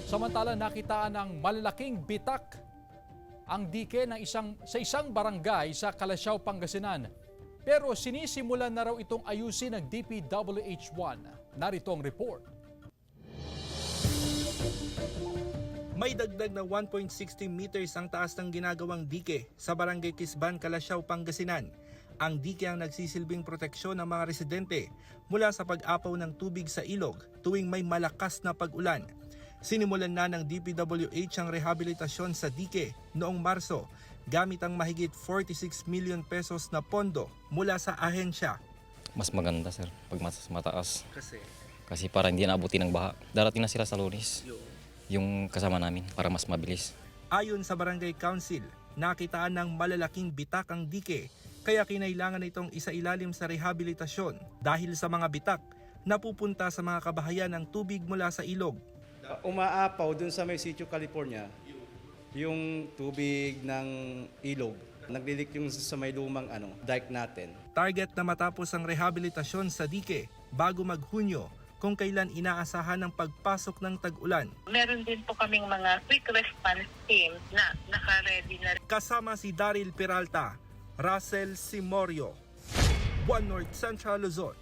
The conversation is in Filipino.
Samantala nakitaan ng malalaking bitak ang dike sa isang barangay sa Calasiao, Pangasinan. Pero sinisimulan na raw itong ayusin ng DPWH1. Narito ang report. May dagdag na 1.60 meters ang taas ng ginagawang dike sa Barangay Kisban, Calasiao, Pangasinan. Ang dike ang nagsisilbing proteksyon ng mga residente mula sa pag-apaw ng tubig sa ilog tuwing may malakas na pag-ulan. Sinimulan na ng DPWH ang rehabilitasyon sa dike noong Marso gamit ang mahigit 46 million pesos na pondo mula sa ahensya. Mas maganda sir pag mas mataas Kasi para hindi naabuti ng baha. Darating na sila sa Lunes yung kasama namin para mas mabilis. ayon sa Barangay Council, nakitaan ng malalaking bitak ang dike kaya kinailangan itong isailalim sa rehabilitasyon dahil sa mga bitak na pupunta sa mga kabahayan ng tubig mula sa ilog. Umaapaw dun sa may Sitio, California, yung tubig ng ilog. Naglilik yung sa may lumang dike natin. Target na matapos ang rehabilitasyon sa dike bago mag-Hunyo kung kailan inaasahan ang pagpasok ng tag-ulan. Meron din po kaming mga quick response team na naka-ready na. Kasama si Daryl Peralta, Russell Simorio, One North Central Luzon,